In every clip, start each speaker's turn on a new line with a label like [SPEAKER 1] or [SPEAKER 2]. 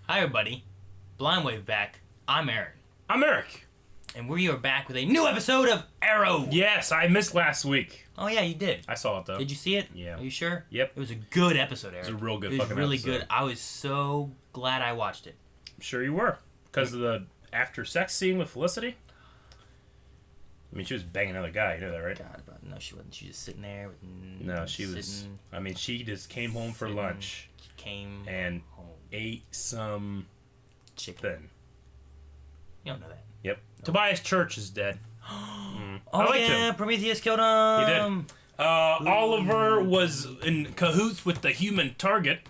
[SPEAKER 1] Hi everybody, Blind Wave back. I'm Aaron.
[SPEAKER 2] I'm Eric.
[SPEAKER 1] And we are back with a new episode of Arrow.
[SPEAKER 2] Yes, I missed last week.
[SPEAKER 1] Oh yeah, you did.
[SPEAKER 2] I saw it though.
[SPEAKER 1] Did you see it?
[SPEAKER 2] Yeah.
[SPEAKER 1] Are you sure?
[SPEAKER 2] Yep.
[SPEAKER 1] It was a good episode, Aaron.
[SPEAKER 2] It was a real good
[SPEAKER 1] fucking
[SPEAKER 2] episode.
[SPEAKER 1] It was really good. I was so glad I watched it.
[SPEAKER 2] I'm sure you were. Because of the after sex scene with Felicity. I mean, she was banging another guy. You know that, right?
[SPEAKER 1] God, but no, she wasn't. She was just sitting there with.
[SPEAKER 2] No, she was. I mean, she just came home for lunch.
[SPEAKER 1] Came
[SPEAKER 2] and
[SPEAKER 1] home.
[SPEAKER 2] ate some
[SPEAKER 1] Chicken. You don't know that.
[SPEAKER 2] Yep. No. Tobias Church is dead.
[SPEAKER 1] Oh
[SPEAKER 2] I liked
[SPEAKER 1] yeah,
[SPEAKER 2] him.
[SPEAKER 1] Prometheus killed him.
[SPEAKER 2] He did. Oliver was in cahoots with the human target.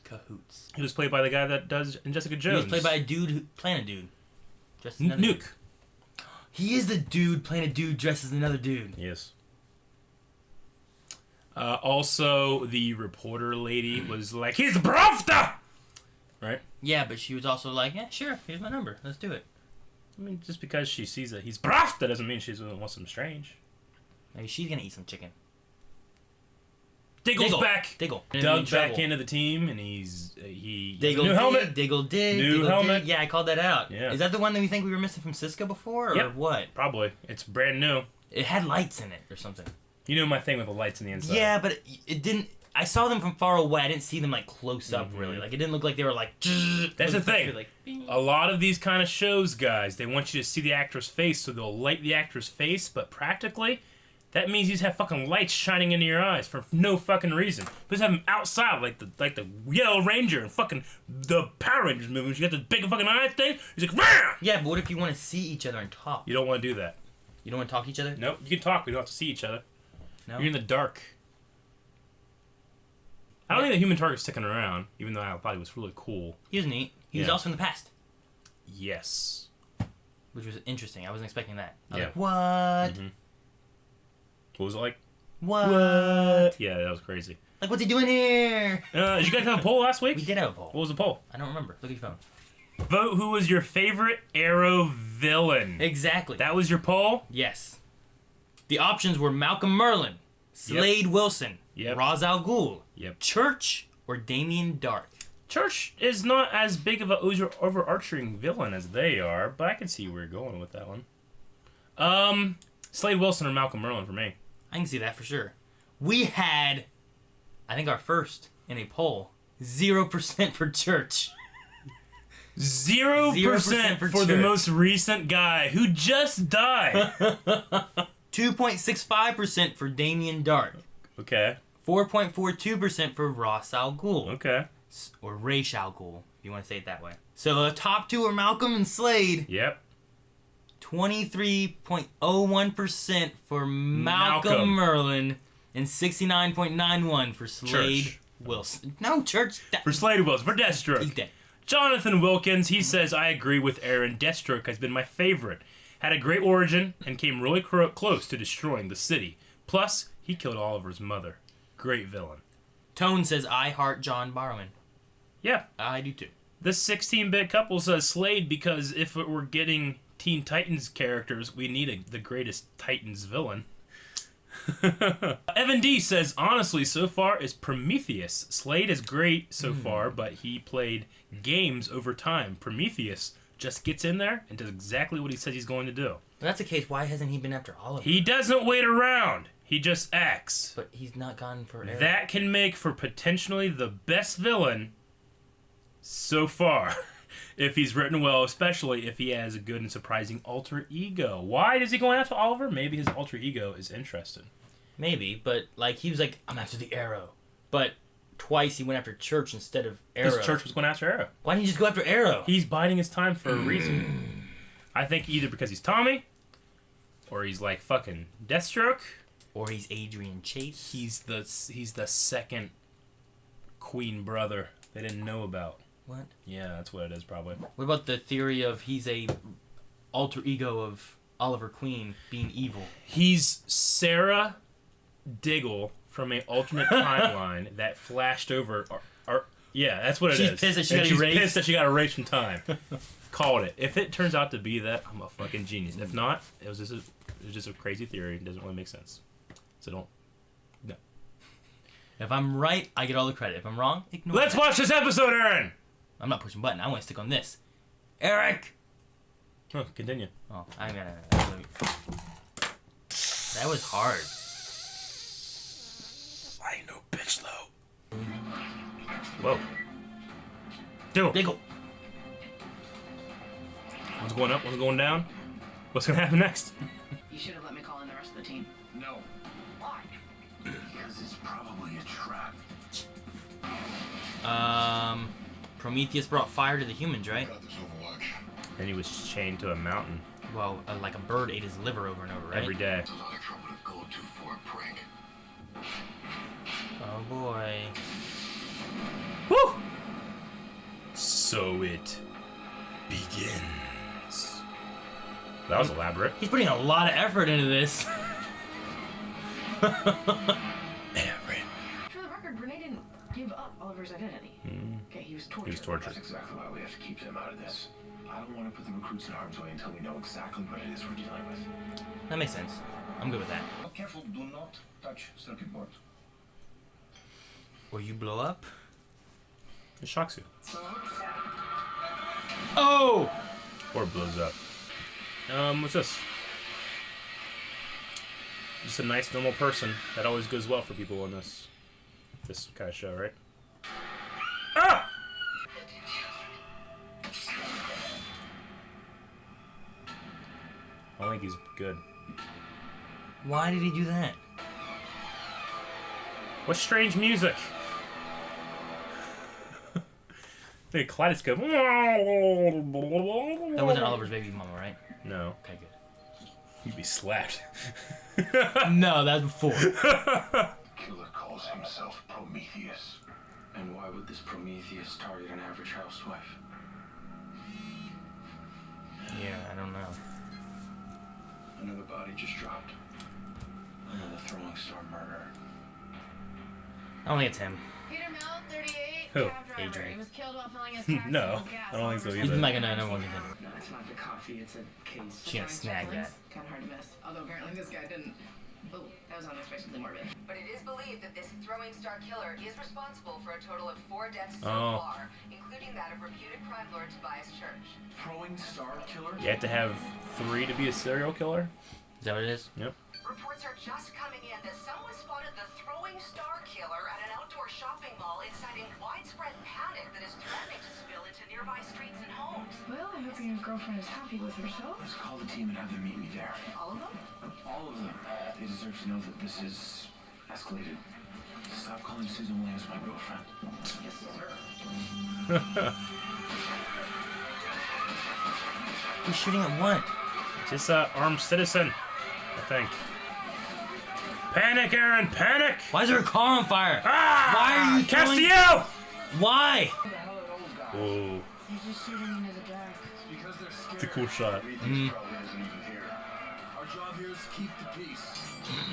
[SPEAKER 1] Cahoots.
[SPEAKER 2] He was played by the guy that does in Jessica Jones.
[SPEAKER 1] He was played by a dude playing a dude. Just another
[SPEAKER 2] Nuke.
[SPEAKER 1] Dude. He is the dude playing a dude dressed as another dude.
[SPEAKER 2] Yes. Also, the reporter lady was like, "He's Bravda!" Right?
[SPEAKER 1] Yeah, but she was also like, "Yeah, sure, here's my number. Let's do it."
[SPEAKER 2] I mean, just because she sees that he's Bravda doesn't mean she wants him strange.
[SPEAKER 1] Maybe she's gonna eat some chicken.
[SPEAKER 2] Diggle's back.
[SPEAKER 1] Diggle.
[SPEAKER 2] Dug back into the team, and he
[SPEAKER 1] Diggle
[SPEAKER 2] new helmet.
[SPEAKER 1] Diggle dig.
[SPEAKER 2] New
[SPEAKER 1] Diggle
[SPEAKER 2] helmet.
[SPEAKER 1] Dig. Yeah, I called that out.
[SPEAKER 2] Yeah.
[SPEAKER 1] Is that the one that we think we were missing from Cisco before, or
[SPEAKER 2] Yep.
[SPEAKER 1] what?
[SPEAKER 2] Probably. It's brand new.
[SPEAKER 1] It had lights in it or something.
[SPEAKER 2] You know my thing with the lights on the inside.
[SPEAKER 1] Yeah, but it didn't. I saw them from far away. I didn't see them like close up really. Like it didn't look like they were like.
[SPEAKER 2] That's the thing.
[SPEAKER 1] Like,
[SPEAKER 2] a lot of these kind of shows, guys, they want you to see the actor's face, so they'll light the actor's face. But practically, that means you just have fucking lights shining into your eyes for no fucking reason. Just have them outside, like the Yellow Ranger and fucking the Power Rangers movies. You got this big fucking eye thing. He's like, Rah!
[SPEAKER 1] Yeah, but what if you want to see each other and talk?
[SPEAKER 2] You don't want to do that.
[SPEAKER 1] You don't want to talk to each other?
[SPEAKER 2] Nope. You can talk, but you don't have to see each other.
[SPEAKER 1] No.
[SPEAKER 2] You're in the dark. I don't think the human target's sticking around, even though I thought he was really cool.
[SPEAKER 1] He was neat. He was also in the past.
[SPEAKER 2] Yes.
[SPEAKER 1] Which was interesting. I wasn't expecting that. I was
[SPEAKER 2] Yeah.
[SPEAKER 1] like, what?
[SPEAKER 2] Mm-hmm. What was it like?
[SPEAKER 1] What?
[SPEAKER 2] Yeah, that was crazy.
[SPEAKER 1] Like, what's he doing here?
[SPEAKER 2] Did you guys have a poll last week?
[SPEAKER 1] We did have a poll.
[SPEAKER 2] What was the poll?
[SPEAKER 1] I don't remember. Look at your phone.
[SPEAKER 2] Vote who was your favorite Arrow villain.
[SPEAKER 1] Exactly.
[SPEAKER 2] That was your poll?
[SPEAKER 1] Yes. The options were Malcolm Merlyn, Slade Wilson, Ra's al Ghul, Church, or Damien Dark.
[SPEAKER 2] Church is not as big of an overarching villain as they are, but I can see where you're going with that one. Slade Wilson or Malcolm Merlyn for me.
[SPEAKER 1] I can see that for sure. We had, I think our first in a poll, 0% for Church.
[SPEAKER 2] 0% for
[SPEAKER 1] Church.
[SPEAKER 2] the most recent guy who just died.
[SPEAKER 1] 2.65% for Damien Dark.
[SPEAKER 2] Okay.
[SPEAKER 1] 4.42% for Ra's al Ghul.
[SPEAKER 2] Okay.
[SPEAKER 1] Or Ra's al Ghul, if you want to say it that way. So the top two are Malcolm and Slade.
[SPEAKER 2] Yep.
[SPEAKER 1] 23.01% for Malcolm Merlyn and 69.91 for Slade
[SPEAKER 2] Church.
[SPEAKER 1] Wilson. No, Church.
[SPEAKER 2] For Slade Wilson. For Deathstroke.
[SPEAKER 1] He's dead.
[SPEAKER 2] Jonathan Wilkins, he says, I agree with Aaron. Deathstroke has been my favorite. Had a great origin and came really close to destroying the city. Plus, he killed Oliver's mother. Great villain.
[SPEAKER 1] Tone says, I heart John Barrowman.
[SPEAKER 2] Yeah.
[SPEAKER 1] I do too.
[SPEAKER 2] This 16-bit couple says Slade because if it were getting Teen Titans characters, we need the greatest Titans villain. Evan D says, honestly, so far is Prometheus. Slade is great so far, but he played games over time. Prometheus just gets in there and does exactly what he says he's going to do.
[SPEAKER 1] If that's the case, why hasn't he been after Oliver?
[SPEAKER 2] He doesn't wait around. He just acts.
[SPEAKER 1] But he's not gone for Arrow.
[SPEAKER 2] That can make for potentially the best villain so far. If he's written well, especially if he has a good and surprising alter ego. Why is he going after Oliver? Maybe his alter ego is interested.
[SPEAKER 1] Maybe, but like he was like, I'm after the Arrow. But twice he went after Church instead of Arrow.
[SPEAKER 2] Because Church was going after Arrow.
[SPEAKER 1] Why didn't he just go after Arrow?
[SPEAKER 2] He's biding his time for a reason. I think either because he's Tommy, or he's like fucking Deathstroke,
[SPEAKER 1] or he's Adrian Chase.
[SPEAKER 2] He's the second Queen brother they didn't know about.
[SPEAKER 1] What?
[SPEAKER 2] Yeah, that's what it is probably.
[SPEAKER 1] What about the theory of he's a alter ego of Oliver Queen being evil?
[SPEAKER 2] He's Sarah Diggle from an alternate timeline that flashed over. Yeah, that's what it is.
[SPEAKER 1] She's pissed that she got erased.
[SPEAKER 2] She's pissed that she got erased from time. Called it. If it turns out to be that, I'm a fucking genius. If not, it was just a crazy theory. It doesn't really make sense. So don't. No.
[SPEAKER 1] If I'm right, I get all the credit. If I'm wrong, ignore
[SPEAKER 2] Let's
[SPEAKER 1] it.
[SPEAKER 2] watch this episode, Aaron!
[SPEAKER 1] I'm not pushing button. I want to stick on this. Eric!
[SPEAKER 2] Oh, continue.
[SPEAKER 1] Oh, I'm gonna... That was hard.
[SPEAKER 2] I ain't no bitch, though. Whoa. Diggle. One's going up, one's going down. What's gonna happen next?
[SPEAKER 3] You should have let me call in the rest of the team.
[SPEAKER 4] No.
[SPEAKER 3] Why?
[SPEAKER 4] Because it's probably a trap.
[SPEAKER 1] Prometheus brought fire to the humans, right?
[SPEAKER 4] Got this Overwatch.
[SPEAKER 2] And he was chained to a mountain
[SPEAKER 1] Well, like a bird ate his liver over and over, right?
[SPEAKER 2] every day.
[SPEAKER 4] A lot of trouble to go to for a prank.
[SPEAKER 1] Oh boy.
[SPEAKER 2] Woo! So it begins. That was elaborate.
[SPEAKER 1] He's putting a lot of effort into this.
[SPEAKER 2] Man,
[SPEAKER 3] For the record, Renee didn't give up Oliver's identity. Okay, he was tortured.
[SPEAKER 2] He was tortured.
[SPEAKER 4] That's exactly why we have to keep them out of this. I don't want to put the recruits in harm's way until we know exactly what it is we're dealing with.
[SPEAKER 1] That makes sense. I'm good with that.
[SPEAKER 4] Careful, do not touch circuit board.
[SPEAKER 1] Or you blow up?
[SPEAKER 2] it shocks you.
[SPEAKER 1] Oh!
[SPEAKER 2] Or blows up. What's this? Just a nice, normal person. That always goes well for people in this kind of show, right? Ah! I don't think he's good.
[SPEAKER 1] Why did he do that?
[SPEAKER 2] What strange music? The kaleidoscope.
[SPEAKER 1] That wasn't Oliver's baby mama, right?
[SPEAKER 2] No.
[SPEAKER 1] Okay, good.
[SPEAKER 2] You'd be slapped.
[SPEAKER 1] No, that was before.
[SPEAKER 4] Killer calls himself Prometheus. And why would this Prometheus target an average housewife?
[SPEAKER 1] Yeah, I don't know.
[SPEAKER 4] Another body just dropped. Another throwing star murder.
[SPEAKER 1] I don't think it's him.
[SPEAKER 3] Peter Mel, 38,
[SPEAKER 2] Who?
[SPEAKER 3] cab driver.
[SPEAKER 1] Adrian.
[SPEAKER 3] He was killed while filling his taxi
[SPEAKER 2] No,
[SPEAKER 3] with gas.
[SPEAKER 2] I don't think so
[SPEAKER 1] He's
[SPEAKER 2] either.
[SPEAKER 1] not gonna know one thing.
[SPEAKER 3] No, it's not the coffee, it's a case.
[SPEAKER 1] She gonna snag that.
[SPEAKER 3] Kind of hard to miss. Although apparently this guy didn't. Oh, that was unexpectedly morbid.
[SPEAKER 5] But it is believed that this throwing star killer is responsible for a total of 4 deaths so
[SPEAKER 2] Oh.
[SPEAKER 5] far, including that of reputed crime lord Tobias Church.
[SPEAKER 4] Throwing star killer?
[SPEAKER 2] You have to have 3 to be a serial killer?
[SPEAKER 1] Is that what it is?
[SPEAKER 2] Yep.
[SPEAKER 5] Reports are just coming in that someone spotted the throwing star killer at an outdoor shopping mall, inciting widespread panic that is threatening to spill into nearby streets and homes.
[SPEAKER 3] Well, I hope your girlfriend is happy with herself.
[SPEAKER 4] Let's call the team and have them meet me there.
[SPEAKER 3] All of them?
[SPEAKER 4] All of them. They deserve to know that this is escalated. Stop calling Susan Williams my girlfriend.
[SPEAKER 3] Yes, sir.
[SPEAKER 1] Who's shooting at what?
[SPEAKER 2] Just a armed citizen, I think. Panic, Aaron, panic!
[SPEAKER 1] Why is there a car on fire?
[SPEAKER 2] Ah!
[SPEAKER 1] Why are you throwing-
[SPEAKER 2] Castillo!
[SPEAKER 1] Why?
[SPEAKER 2] Whoa.
[SPEAKER 3] He's just shooting into the dark.
[SPEAKER 4] Because they're scared.
[SPEAKER 2] It's a cool shot.
[SPEAKER 4] Prometheus probably isn't even here. Our job here is to keep the peace.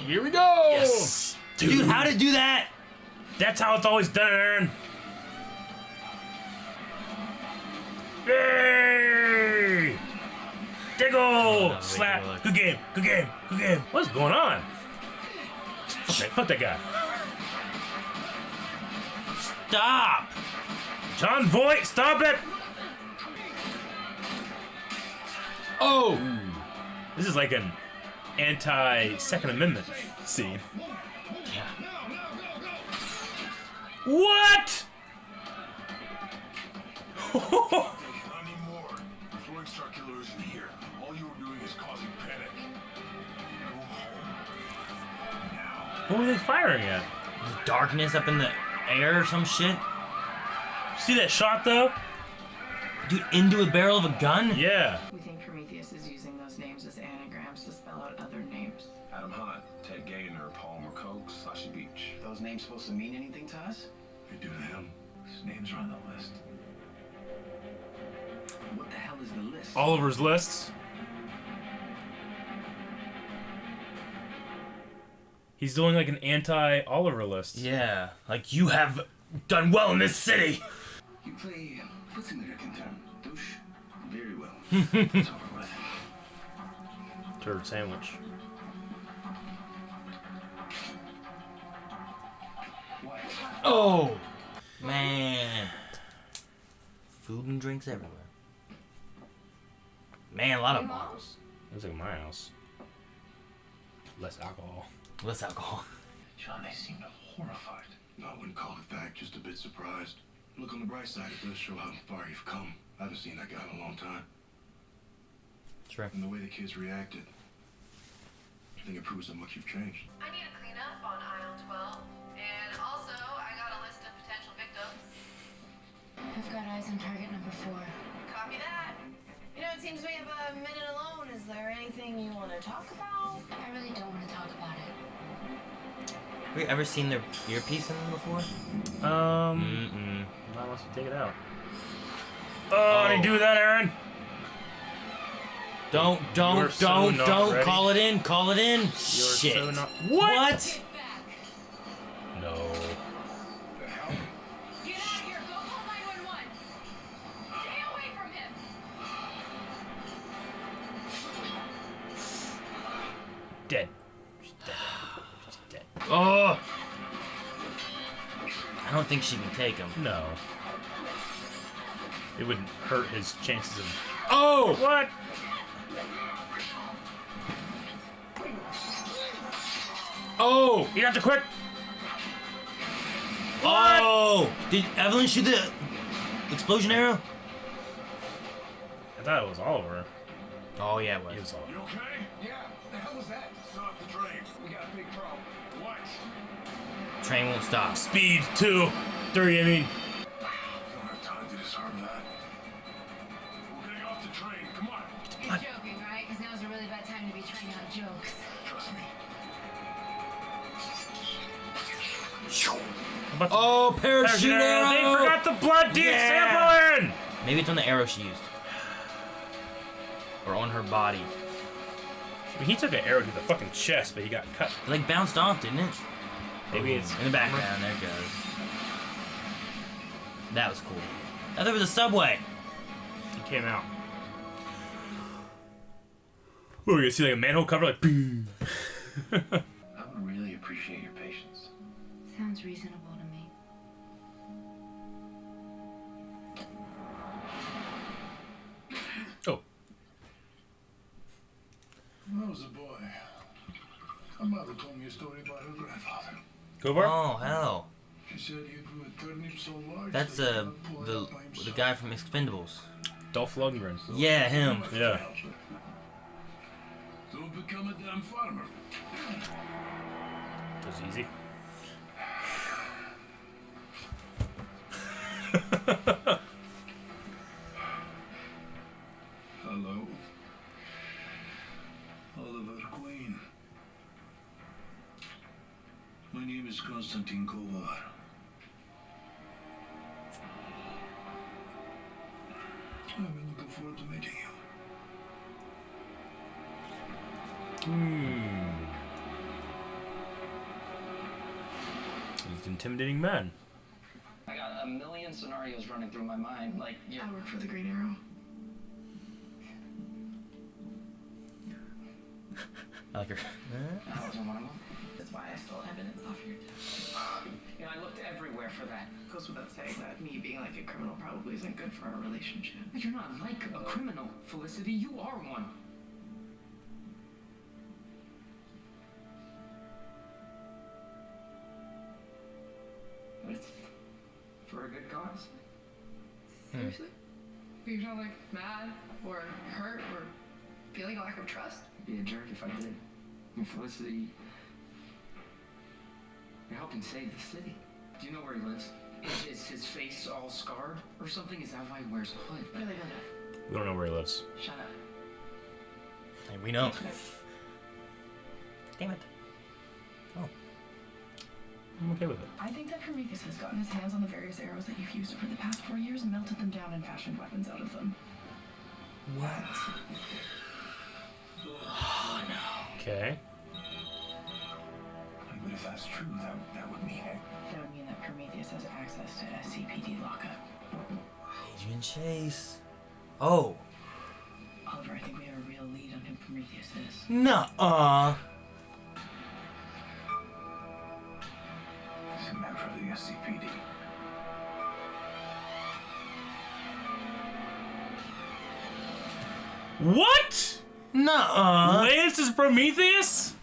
[SPEAKER 1] Here we go!
[SPEAKER 2] Yes!
[SPEAKER 1] Dude, how to do that?
[SPEAKER 2] That's how it's always done, Aaron. Yay! Diggle!
[SPEAKER 1] no,
[SPEAKER 2] Slap!
[SPEAKER 1] wait,
[SPEAKER 2] Good game, good game, good game. What's going on? Okay, fuck that guy.
[SPEAKER 1] Stop!
[SPEAKER 2] John Voight, stop it!
[SPEAKER 1] Oh!
[SPEAKER 2] This is like an anti-Second Amendment scene.
[SPEAKER 1] Yeah.
[SPEAKER 2] What?
[SPEAKER 4] Not anymore. The throwing star killer isn't here. All you were doing is causing panic. Go home. Now.
[SPEAKER 2] What were they firing at?
[SPEAKER 1] Darkness up in the air or some shit?
[SPEAKER 2] See that shot though?
[SPEAKER 1] Dude, into a barrel of a gun?
[SPEAKER 2] Yeah.
[SPEAKER 3] We think Prometheus is using those names as anagrams to spell out other names.
[SPEAKER 4] Adam Hunt, Ted Gaynor, Palmer Coke, Slashy Beach.
[SPEAKER 6] Those names supposed to mean anything to us?
[SPEAKER 4] They do to him. His names are on the list.
[SPEAKER 6] What the hell is the list?
[SPEAKER 2] Oliver's lists. He's doing like an anti-Oliver list.
[SPEAKER 1] Yeah, like you have done well in this city.
[SPEAKER 6] You play foot simulator term, douche. Very well. It's over with.
[SPEAKER 2] Turd sandwich.
[SPEAKER 6] What?
[SPEAKER 1] Oh, man. Food and drinks everywhere. Man, a lot of bottles.
[SPEAKER 2] Looks like my house. Less alcohol.
[SPEAKER 1] Less alcohol.
[SPEAKER 4] John, they seemed horrified.
[SPEAKER 6] No, I wouldn't call it that. Just a bit surprised. Look on the bright side. It does show how far you've come. I haven't seen that guy in a long time.
[SPEAKER 1] That's right.
[SPEAKER 6] And the way the kids reacted, I think it proves how much you've changed.
[SPEAKER 5] I need a cleanup on aisle 12. And also, I got a list of potential victims.
[SPEAKER 3] I've got eyes on target number 4.
[SPEAKER 5] Copy that.
[SPEAKER 3] You know, it seems we have a minute alone. Is there anything you want to talk about? I really don't want to talk about it.
[SPEAKER 1] Have we ever seen their earpiece in them before?
[SPEAKER 2] Not unless you take it out. Oh, I didn't do that, Aaron.
[SPEAKER 1] Don't
[SPEAKER 2] ready.
[SPEAKER 1] call it in. Call it in.
[SPEAKER 2] You're
[SPEAKER 1] Shit.
[SPEAKER 2] so not.
[SPEAKER 1] What?
[SPEAKER 2] No.
[SPEAKER 5] Get out of here. Go call 911. Stay away from him.
[SPEAKER 2] Dead. She's dead. She's dead.
[SPEAKER 1] Oh. I don't think she can take him.
[SPEAKER 2] No. It wouldn't hurt his chances of.
[SPEAKER 1] Oh!
[SPEAKER 2] What?
[SPEAKER 1] Oh!
[SPEAKER 2] You got to quit.
[SPEAKER 1] Oh! Did Evelyn shoot the explosion arrow?
[SPEAKER 2] I thought it was Oliver.
[SPEAKER 1] Oh yeah, it
[SPEAKER 2] It
[SPEAKER 1] was.
[SPEAKER 2] was Oliver.
[SPEAKER 4] You okay?
[SPEAKER 6] Yeah, the hell was that?
[SPEAKER 4] Stop the train.
[SPEAKER 6] We got a big problem.
[SPEAKER 4] What?
[SPEAKER 1] Train won't stop.
[SPEAKER 2] Speed 2. 3, I mean.
[SPEAKER 4] Don't have time to disarm that. We're getting off the train. Come on.
[SPEAKER 3] You're joking, right? Because now's a really bad time to be trying out jokes.
[SPEAKER 4] Trust me.
[SPEAKER 1] Oh, parachute arrow!
[SPEAKER 2] They forgot the blood deep
[SPEAKER 1] Yeah.
[SPEAKER 2] sampling!
[SPEAKER 1] Maybe it's on the arrow she used. Or on her body.
[SPEAKER 2] I mean, he took an arrow to the fucking chest, but he got cut.
[SPEAKER 1] It like bounced off, didn't it?
[SPEAKER 2] Maybe it's
[SPEAKER 1] In the background, there it goes. That was cool. I thought it was a subway.
[SPEAKER 2] He came out. Oh, you see like a manhole cover, like boom.
[SPEAKER 6] I would really appreciate your patience.
[SPEAKER 3] Sounds reasonable to me.
[SPEAKER 2] Oh,
[SPEAKER 4] When I was a boy, my mother told me a story about her grandfather.
[SPEAKER 2] go bar.
[SPEAKER 1] Oh hell.
[SPEAKER 4] She said he grew a turnip so large
[SPEAKER 1] That's
[SPEAKER 4] that he could pull it
[SPEAKER 1] the
[SPEAKER 4] out by himself.
[SPEAKER 1] guy from Expendables.
[SPEAKER 2] Dolph Lundgren.
[SPEAKER 1] Yeah, him.
[SPEAKER 2] Yeah.
[SPEAKER 4] So become a damn farmer.
[SPEAKER 2] That was easy.
[SPEAKER 4] Hello. Oliver Queen. My name is Konstantin Kovar. I've been looking forward to meeting you.
[SPEAKER 2] He's an intimidating man.
[SPEAKER 7] I got a million scenarios running through my mind. Like, you
[SPEAKER 3] I work for the Green Arrow.
[SPEAKER 1] I like her.
[SPEAKER 7] I wasn't one of them. That's why I stole evidence off your desk. You know, I looked everywhere for that.
[SPEAKER 3] Goes without saying that me being like a criminal probably isn't good for our relationship.
[SPEAKER 7] But you're not like a criminal, Felicity. You are one. But it's for a good cause.
[SPEAKER 3] Seriously? You're not like mad or hurt or feeling a lack of trust?
[SPEAKER 7] I'd be a jerk if I did. I mean, Felicity, you're helping save the city. Do you know where he lives? Is his face all scarred or something? Is that why he wears a hood?
[SPEAKER 3] Really don't know.
[SPEAKER 2] We don't know where he lives.
[SPEAKER 7] Shut up.
[SPEAKER 1] Hey, we know. Damn it. Oh.
[SPEAKER 2] I'm okay with it.
[SPEAKER 3] I think that Prometheus has gotten his hands on the various arrows that you've used over the past 4 years and melted them down and fashioned weapons out of them.
[SPEAKER 1] What?
[SPEAKER 2] Okay.
[SPEAKER 4] But if that's true, that would mean it.
[SPEAKER 3] That would mean that Prometheus has access to SCPD lockup.
[SPEAKER 1] Agent Chase. Oh.
[SPEAKER 3] Oliver, I think we have a real lead on who Prometheus is.
[SPEAKER 1] Nuh-uh.
[SPEAKER 4] He's a member of the SCPD.
[SPEAKER 2] What?
[SPEAKER 1] Nuh-uh.
[SPEAKER 2] Lance is Prometheus?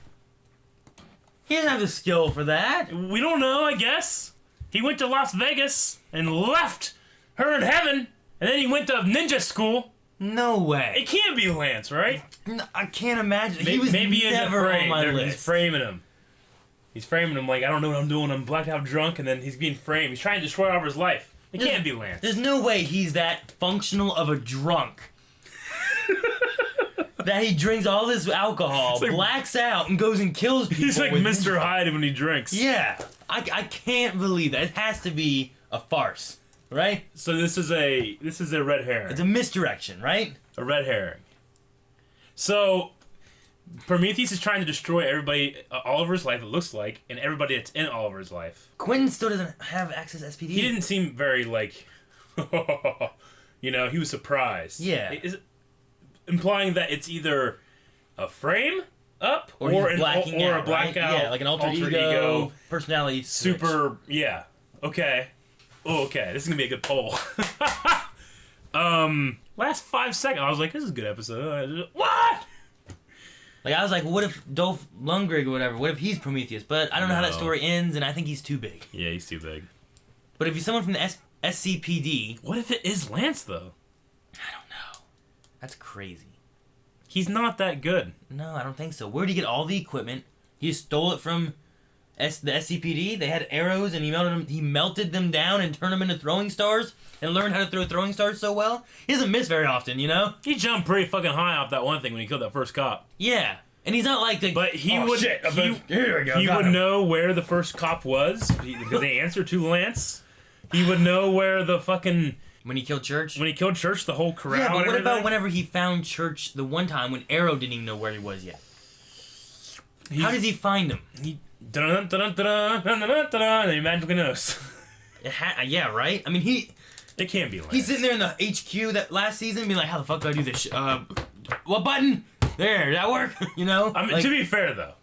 [SPEAKER 1] He doesn't have the skill for that.
[SPEAKER 2] We don't know, I guess. He went to Las Vegas and left her in heaven, and then he went to ninja school.
[SPEAKER 1] No way.
[SPEAKER 2] It can't be Lance, right?
[SPEAKER 1] No, I can't imagine. He was
[SPEAKER 2] Maybe he
[SPEAKER 1] never
[SPEAKER 2] isn't
[SPEAKER 1] on my
[SPEAKER 2] framed.
[SPEAKER 1] list.
[SPEAKER 2] He's framing him. He's framing him like, I don't know what I'm doing. I'm blacked out drunk, and then he's being framed. He's trying to destroy Oliver's life. It can't be Lance.
[SPEAKER 1] There's no way he's that functional of a drunk. That he drinks all this alcohol,
[SPEAKER 2] like,
[SPEAKER 1] blacks out, and goes and kills people.
[SPEAKER 2] He's like
[SPEAKER 1] with
[SPEAKER 2] Mr. Hyde when he drinks.
[SPEAKER 1] Yeah. I can't believe that. It has to be a farce, right?
[SPEAKER 2] So this is a red herring.
[SPEAKER 1] It's a misdirection, right?
[SPEAKER 2] A red herring. So Prometheus is trying to destroy everybody, Oliver's life, it looks like, and everybody that's in Oliver's life.
[SPEAKER 1] Quentin still doesn't have access to SPD.
[SPEAKER 2] He didn't seem very, like, he was surprised.
[SPEAKER 1] Yeah.
[SPEAKER 2] Implying that it's either a frame up or
[SPEAKER 1] he's blacking
[SPEAKER 2] a
[SPEAKER 1] out,
[SPEAKER 2] blackout.
[SPEAKER 1] right? Yeah, like an alter ego personality switch.
[SPEAKER 2] Super, yeah. Okay. Oh, okay. This is going to be a good poll. Last 5 seconds, I was like, this is a good episode. What?
[SPEAKER 1] Like, I was like, what if Dolph Lundgren or whatever, what if he's Prometheus? But I don't know how that story ends, and I think he's too big.
[SPEAKER 2] Yeah, he's too big.
[SPEAKER 1] But if he's someone from the SCPD...
[SPEAKER 2] What if it is Lance, though?
[SPEAKER 1] I don't know. That's crazy.
[SPEAKER 2] He's not that good.
[SPEAKER 1] No, I don't think so. Where'd he get all the equipment? He just stole it from the SCPD. They had arrows, and he melted them down and turned them into throwing stars, and learned how to throw throwing stars so well. He doesn't miss very often, you know?
[SPEAKER 2] He jumped pretty fucking high off that one thing when he killed that first cop.
[SPEAKER 1] Yeah. And he's not like the...
[SPEAKER 2] But he
[SPEAKER 1] oh,
[SPEAKER 2] would...
[SPEAKER 1] shit.
[SPEAKER 2] Here we go. He would know where the first cop was, because they answered to Lance. He would know where the fucking...
[SPEAKER 1] When he killed Church?
[SPEAKER 2] When he killed Church, the whole corral.
[SPEAKER 1] Yeah, but what
[SPEAKER 2] and
[SPEAKER 1] about
[SPEAKER 2] everything?
[SPEAKER 1] whenever he found Church the one time when Arrow didn't even know where he was yet? How does he find him?
[SPEAKER 2] He... And he magically knows.
[SPEAKER 1] Yeah, right? I mean,
[SPEAKER 2] It can't be Lance.
[SPEAKER 1] he's sitting there in the HQ that last season being like, how the fuck do I do this? What button? There, did that work? You know?
[SPEAKER 2] I mean,
[SPEAKER 1] like,
[SPEAKER 2] to be fair, though,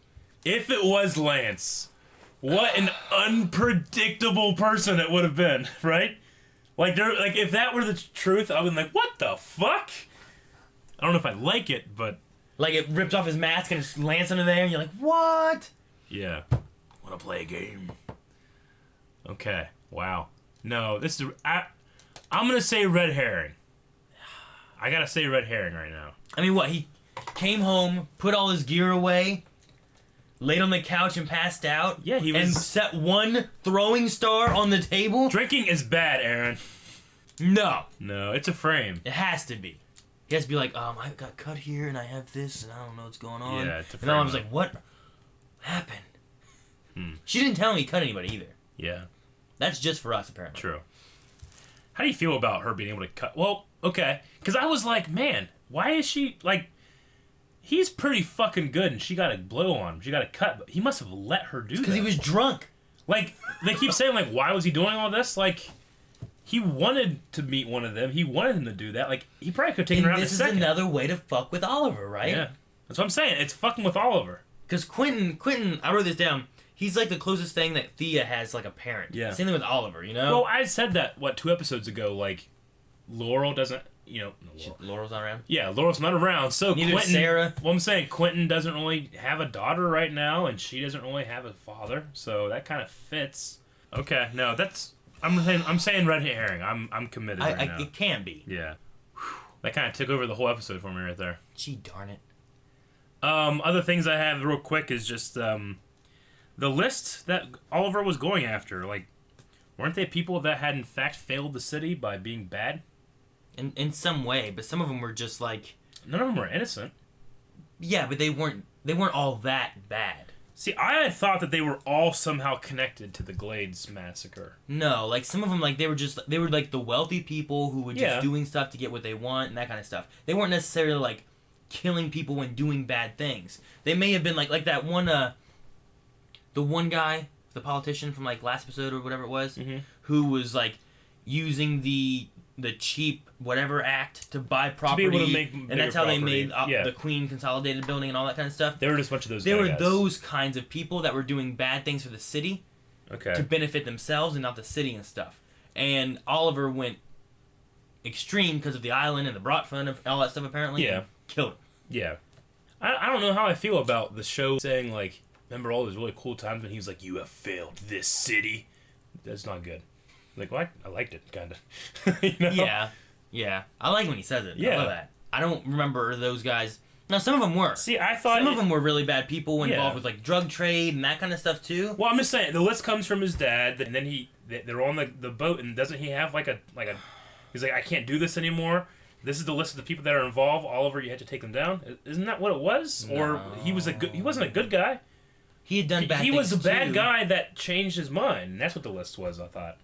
[SPEAKER 2] if it was Lance, what an unpredictable person it would have been, right? Like, if that were the truth, I would be like, what the fuck? I don't know if I like it, but...
[SPEAKER 1] Like, it ripped off his mask and it's Lance under there, and you're like, what?
[SPEAKER 2] Yeah. Want to play a game? Okay. Wow. No, this is... I'm going to say red herring. I got to say red herring right now.
[SPEAKER 1] I mean, what? He came home, put all his gear away, laid on the couch and passed out.
[SPEAKER 2] Yeah, he was...
[SPEAKER 1] And set one throwing star on the table?
[SPEAKER 2] Drinking is bad, Aaron.
[SPEAKER 1] No.
[SPEAKER 2] No, it's a frame.
[SPEAKER 1] It has to be. He has to be like, I got cut here and I have this and I don't know what's going on.
[SPEAKER 2] Yeah, it's a
[SPEAKER 1] frame. And I was
[SPEAKER 2] up.
[SPEAKER 1] like, what happened? She didn't tell me he cut anybody either.
[SPEAKER 2] Yeah.
[SPEAKER 1] That's just for us, apparently.
[SPEAKER 2] True. How do you feel about her being able to cut? Well, okay. Because I was like, man, why is she, like, he's pretty fucking good and she got a blow on him. She got a cut, but he must have let her do that.
[SPEAKER 1] Because he was drunk.
[SPEAKER 2] Like, they keep saying, like, why was he doing all this? Like, he wanted to meet one of them. He wanted him to do that. Like, he probably could have taken her out in a second.
[SPEAKER 1] This is another way to fuck with Oliver, right?
[SPEAKER 2] Yeah. That's what I'm saying. It's fucking with Oliver.
[SPEAKER 1] Because Quentin, I wrote this down, he's like the closest thing that Thea has like a parent.
[SPEAKER 2] Yeah.
[SPEAKER 1] Same thing with Oliver, you know?
[SPEAKER 2] Well, I said that, 2 episodes ago, like, Laurel doesn't,
[SPEAKER 1] Laurel's not around?
[SPEAKER 2] Yeah, Laurel's not around, so
[SPEAKER 1] Neither
[SPEAKER 2] Quentin...
[SPEAKER 1] Sarah.
[SPEAKER 2] Well, I'm saying Quentin doesn't really have a daughter right now, and she doesn't really have a father, so that kind of fits. Okay, no, that's... I'm saying red herring. I'm committed right now.
[SPEAKER 1] It can be.
[SPEAKER 2] Yeah. Whew. That kind of took over the whole episode for me right there.
[SPEAKER 1] Gee darn it.
[SPEAKER 2] Other things I have real quick is just the list that Oliver was going after. Like, weren't they people that had in fact failed the city by being bad?
[SPEAKER 1] In some way, but some of them were just like...
[SPEAKER 2] None of them were innocent.
[SPEAKER 1] Yeah, but they weren't all that bad.
[SPEAKER 2] See, I had thought that they were all somehow connected to the Glades massacre.
[SPEAKER 1] No, like some of them, like they were like the wealthy people who were just
[SPEAKER 2] Yeah.
[SPEAKER 1] doing stuff to get what they want and that kind of stuff. They weren't necessarily like killing people and doing bad things. They may have been like that one, the one guy, the politician from like last episode or whatever it was, who was like using the cheap whatever act to buy property,
[SPEAKER 2] to be able to make
[SPEAKER 1] and that's how
[SPEAKER 2] property.
[SPEAKER 1] they made the Queen Consolidated building and all that kind of stuff.
[SPEAKER 2] There were just a bunch of those.
[SPEAKER 1] There were
[SPEAKER 2] guys.
[SPEAKER 1] those kinds of people that were doing bad things for the city,
[SPEAKER 2] okay,
[SPEAKER 1] to benefit themselves and not the city and stuff. And Oliver went extreme because of the island and the brought fun of all that stuff apparently.
[SPEAKER 2] Yeah.
[SPEAKER 1] killed him.
[SPEAKER 2] Yeah. I don't know how I feel about the show saying, like, remember all those really cool times when he was like, you have failed this city? That's not good. Like, well, I liked it, kind of. You know?
[SPEAKER 1] Yeah. I like when he says it.
[SPEAKER 2] Yeah.
[SPEAKER 1] I love that. I don't remember those guys. No, some of them were.
[SPEAKER 2] See, I thought...
[SPEAKER 1] Some of them were really bad people involved
[SPEAKER 2] Yeah.
[SPEAKER 1] with, like, drug trade and that kind of stuff, too.
[SPEAKER 2] Well, I'm just saying, the list comes from his dad, and then they're on the boat, and doesn't he have, like a... He's like, I can't do this anymore. This is the list of the people that are involved. Oliver, you had to take them down. Isn't that what it was?
[SPEAKER 1] No.
[SPEAKER 2] Or he wasn't a good guy.
[SPEAKER 1] He had done bad things,
[SPEAKER 2] He was a bad
[SPEAKER 1] too.
[SPEAKER 2] guy that changed his mind. And that's what the list was, I thought.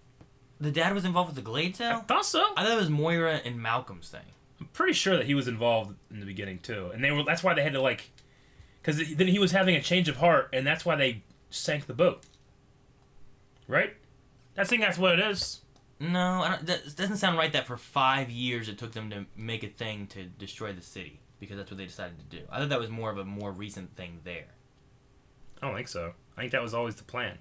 [SPEAKER 1] The dad was involved with the Glade
[SPEAKER 2] I
[SPEAKER 1] sale?
[SPEAKER 2] thought so.
[SPEAKER 1] I thought it was Moira and Malcolm's thing.
[SPEAKER 2] I'm pretty sure that he was involved in the beginning, too. And that's why they had to, like... Because then he was having a change of heart, and that's why they sank the boat. Right? I think that's what it is.
[SPEAKER 1] No, that doesn't sound right that for 5 years it took them to make a thing to destroy the city. Because that's what they decided to do. I thought that was more of a more recent thing there.
[SPEAKER 2] I don't think so. I think that was always the plan.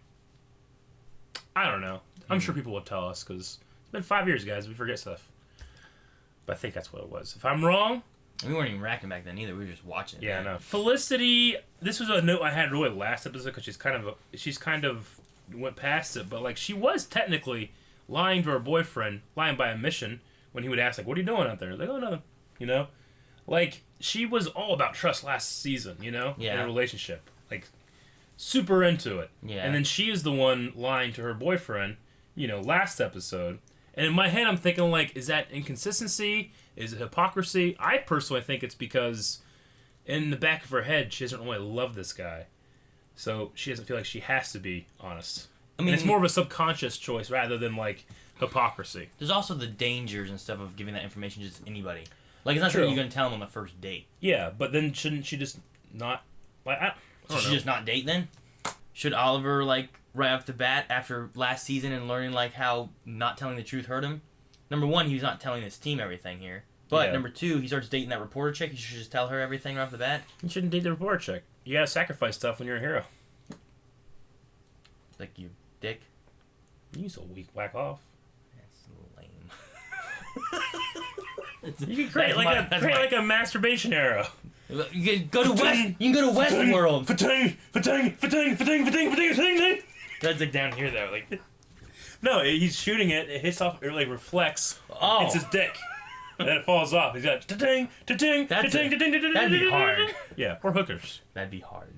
[SPEAKER 2] I don't know. I'm sure people will tell us, because it's been 5 years, guys. We forget stuff. But I think that's what it was. If I'm wrong...
[SPEAKER 1] We weren't even racking back then either. We were just watching it.
[SPEAKER 2] Yeah, I know. Felicity, this was a note I had really last episode, because she's kind of went past it, but, like, she was technically lying to her boyfriend, lying by omission, when he would ask, like, what are you doing out there? Like, oh, nothing. You know? Like, she was all about trust last season, you know?
[SPEAKER 1] Yeah.
[SPEAKER 2] In a relationship. Like, super into it.
[SPEAKER 1] Yeah.
[SPEAKER 2] And then she is the one lying to her boyfriend, you know, last episode. And in my head, I'm thinking, like, is that inconsistency? Is it hypocrisy? I personally think it's because in the back of her head, she doesn't really love this guy. So she doesn't feel like she has to be honest. I mean, it's more of a subconscious choice rather than, like, hypocrisy.
[SPEAKER 1] There's also the dangers and stuff of giving that information to just anybody. Like, it's not
[SPEAKER 2] True.
[SPEAKER 1] something you're going to tell them on the first date.
[SPEAKER 2] Yeah, but then shouldn't she just not... Like, I don't
[SPEAKER 1] Should
[SPEAKER 2] know.
[SPEAKER 1] she just not date then? Should Oliver, like, right off the bat after last season and learning, like, how not telling the truth hurt him? Number one, he's not telling his team everything here. But
[SPEAKER 2] Yeah.
[SPEAKER 1] number two, he starts dating that reporter chick. He should just tell her everything right off the bat.
[SPEAKER 2] You shouldn't date the reporter chick. You gotta sacrifice stuff when you're a hero.
[SPEAKER 1] Like, you dick.
[SPEAKER 2] You use a weak whack off.
[SPEAKER 1] That's lame.
[SPEAKER 2] You can create like a masturbation arrow.
[SPEAKER 1] You can go to West. You can go to Westworld. That's like down here though. Like,
[SPEAKER 2] No, he's shooting it. It hits off. It like reflects.
[SPEAKER 1] oh,
[SPEAKER 2] It's his dick. And then it falls off. He's got ta-ting, ta-ting,
[SPEAKER 1] That's
[SPEAKER 2] ta-ting,
[SPEAKER 1] it.
[SPEAKER 2] ta-ting, ta-ting,
[SPEAKER 1] That'd be
[SPEAKER 2] ta-ting.
[SPEAKER 1] hard.
[SPEAKER 2] Yeah, or hookers.
[SPEAKER 1] That'd be hard.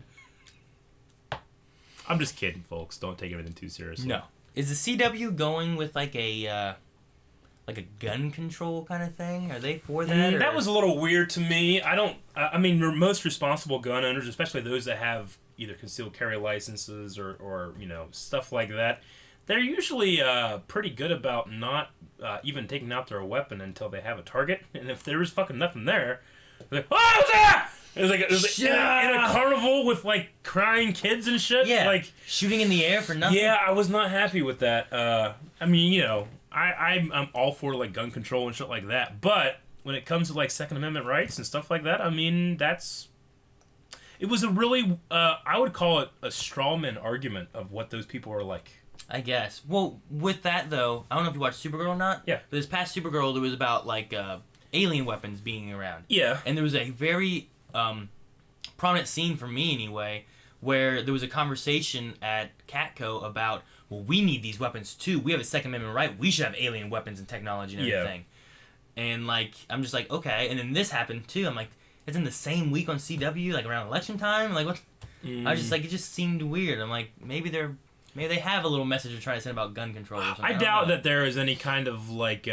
[SPEAKER 2] I'm just kidding, folks. Don't take everything too seriously.
[SPEAKER 1] No. Is the CW going with like a gun control kind of thing? Are they for that?
[SPEAKER 2] That
[SPEAKER 1] or-
[SPEAKER 2] was a little weird to me. I mean, most responsible gun owners, especially those that have either concealed carry licenses or you know, stuff like that, they're usually pretty good about not even taking out their weapon until they have a target. And if there is fucking nothing there, they're like, oh, what's that? It was like in a carnival with like crying kids and shit.
[SPEAKER 1] Yeah.
[SPEAKER 2] Like
[SPEAKER 1] shooting in the air for nothing.
[SPEAKER 2] yeah, I was not happy with that. I mean, you know, I'm all for like gun control and shit like that, but when it comes to like Second Amendment rights and stuff like that, I mean, it was a really I would call it a strawman argument of what those people are like.
[SPEAKER 1] I guess. Well, with that though, I don't know if you watched Supergirl or not.
[SPEAKER 2] Yeah.
[SPEAKER 1] But this past Supergirl, there was about like alien weapons being around.
[SPEAKER 2] Yeah.
[SPEAKER 1] And there was a very prominent scene for me anyway, where there was a conversation at Catco about, well, we need these weapons too. We have a Second Amendment right. We should have alien weapons and technology and everything. And like, I'm just like, okay. And then this happened too. I'm like, it's in the same week on CW, like around election time. Like what? I was just like, it just seemed weird. I'm like, maybe they have a little message they're trying to send about gun control or something.
[SPEAKER 2] I
[SPEAKER 1] don't
[SPEAKER 2] doubt
[SPEAKER 1] know.
[SPEAKER 2] that there is any kind of like